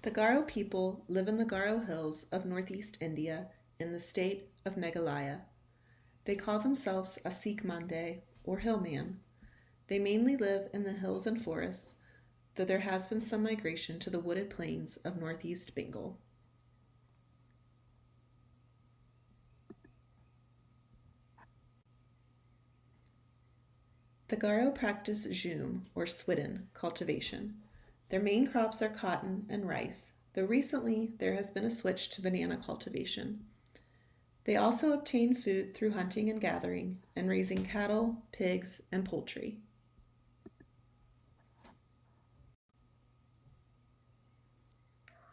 The Garo people live in the Garo hills of northeast India in the state of Meghalaya. They call themselves a Sikh Mande or hillman. They mainly live in the hills and forests, though there has been some migration to the wooded plains of northeast Bengal. The Garo practice jhum, or swidden, cultivation. Their main crops are cotton and rice, though recently there has been a switch to banana cultivation. They also obtain food through hunting and gathering, and raising cattle, pigs, and poultry.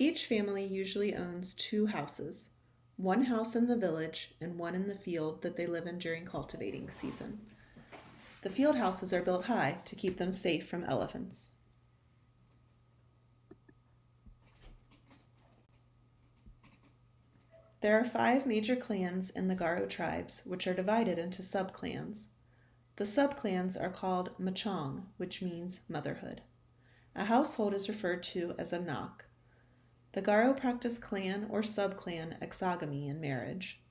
Each family usually owns 2 houses, one house in the village and one in the field that they live in during cultivating season. The field houses are built high to keep them safe from elephants. There are 5 major clans in the Garo tribes, which are divided into subclans. The subclans are called Machang, which means motherhood. A household is referred to as a nak. The Garo practice clan or subclan exogamy in marriage.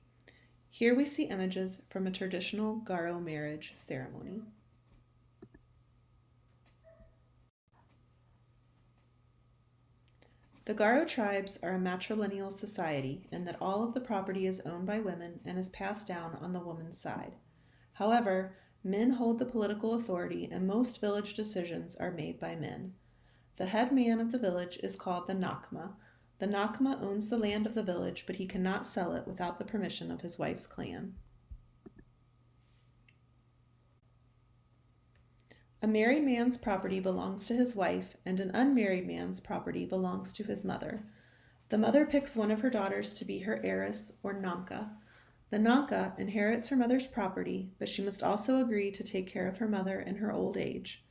Here we see images from a traditional Garo marriage ceremony. The Garo tribes are a matrilineal society in that all of the property is owned by women and is passed down on the woman's side. However, men hold the political authority and most village decisions are made by men. The head man of the village is called the Nakma. The Nakma owns the land of the village, but he cannot sell it without the permission of his wife's clan. A married man's property belongs to his wife, and an unmarried man's property belongs to his mother. The mother picks one of her daughters to be her heiress, or Nanka. The Nanka inherits her mother's property, but she must also agree to take care of her mother in her old age.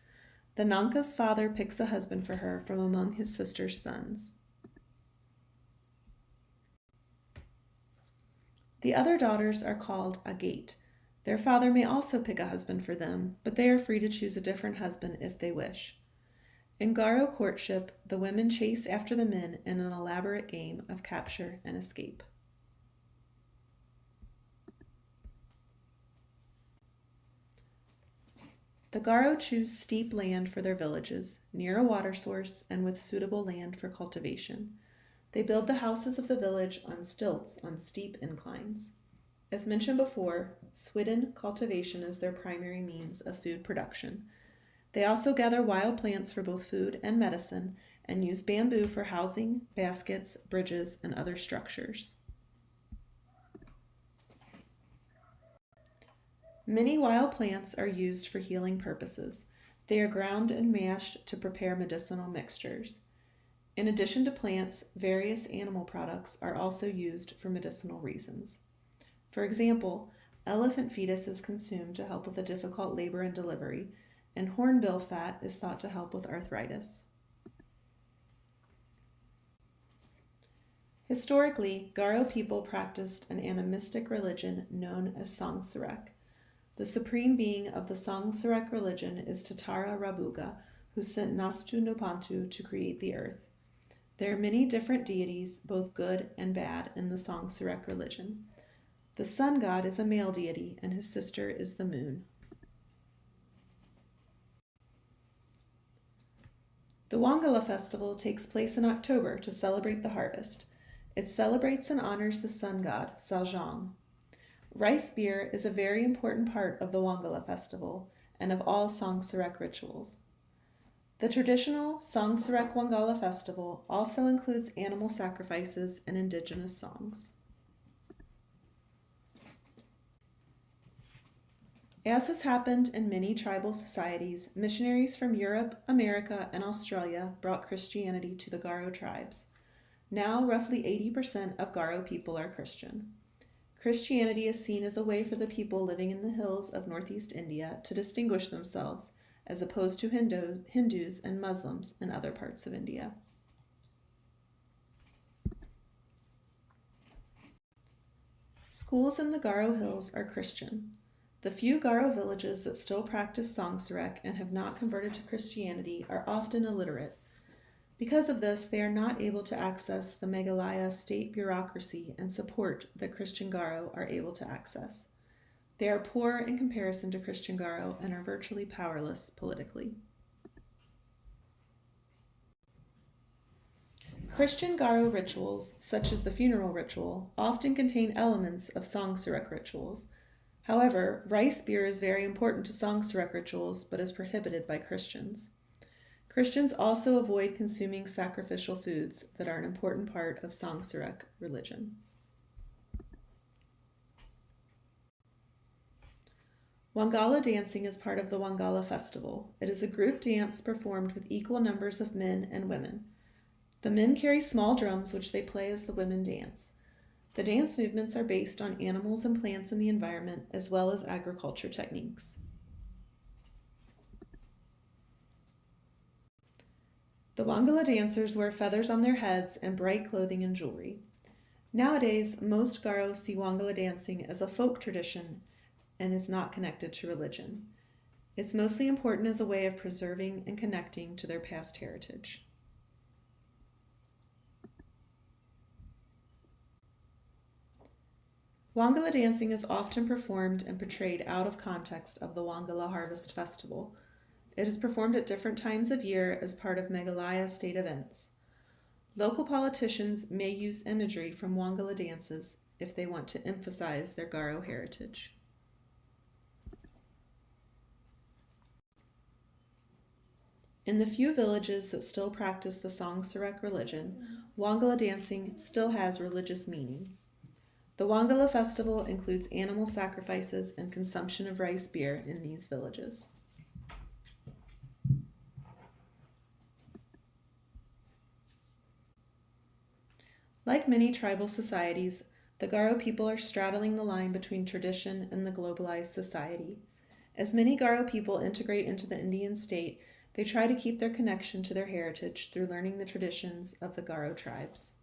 The Nanka's father picks a husband for her from among his sister's sons. The other daughters are called agate. Their father may also pick a husband for them, but they are free to choose a different husband if they wish. In Garo courtship, the women chase after the men in an elaborate game of capture and escape. The Garo choose steep land for their villages, near a water source and with suitable land for cultivation. They build the houses of the village on stilts on steep inclines. As mentioned before, swidden cultivation is their primary means of food production. They also gather wild plants for both food and medicine and use bamboo for housing, baskets, bridges, and other structures. Many wild plants are used for healing purposes. They are ground and mashed to prepare medicinal mixtures. In addition to plants, various animal products are also used for medicinal reasons. For example, elephant fetus is consumed to help with a difficult labor and delivery, and hornbill fat is thought to help with arthritis. Historically, Garo people practiced an animistic religion known as Sangsurek. The supreme being of the Sangsurek religion is Tatara Rabuga, who sent Nastu Nopantu to create the earth. There are many different deities, both good and bad, in the Sangsurek religion. The sun god is a male deity, and his sister is the moon. The Wangala festival takes place in October to celebrate the harvest. It celebrates and honors the sun god, Saljang. Rice beer is a very important part of the Wangala festival and of all Sangsurek rituals. The traditional Sangsurek Wangala festival also includes animal sacrifices and indigenous songs. As has happened in many tribal societies, missionaries from Europe, America, and Australia brought Christianity to the Garo tribes. Now, roughly 80% of Garo people are Christian. Christianity is seen as a way for the people living in the hills of northeast India to distinguish themselves, as opposed to Hindus and Muslims in other parts of India. Schools in the Garo hills are Christian. The few Garo villages that still practice Sangsurek and have not converted to Christianity are often illiterate. Because of this, they are not able to access the Meghalaya state bureaucracy and support that Christian Garo are able to access. They are poor in comparison to Christian Garo and are virtually powerless politically. Christian Garo rituals, such as the funeral ritual, often contain elements of Songsurak rituals. However, rice beer is very important to Songsurak rituals but is prohibited by Christians. Christians also avoid consuming sacrificial foods that are an important part of Songsurak religion. Wangala dancing is part of the Wangala festival. It is a group dance performed with equal numbers of men and women. The men carry small drums which they play as the women dance. The dance movements are based on animals and plants in the environment as well as agriculture techniques. The Wangala dancers wear feathers on their heads and bright clothing and jewelry. Nowadays, most Garo see Wangala dancing as a folk tradition and is not connected to religion. It's mostly important as a way of preserving and connecting to their past heritage. Wangala dancing is often performed and portrayed out of context of the Wangala Harvest Festival. It is performed at different times of year as part of Meghalaya state events. Local politicians may use imagery from Wangala dances if they want to emphasize their Garo heritage. In the few villages that still practice the Songsurak religion, Wangala dancing still has religious meaning. The Wangala festival includes animal sacrifices and consumption of rice beer in these villages. Like many tribal societies, the Garo people are straddling the line between tradition and the globalized society. As many Garo people integrate into the Indian state, they try to keep their connection to their heritage through learning the traditions of the Garo tribes.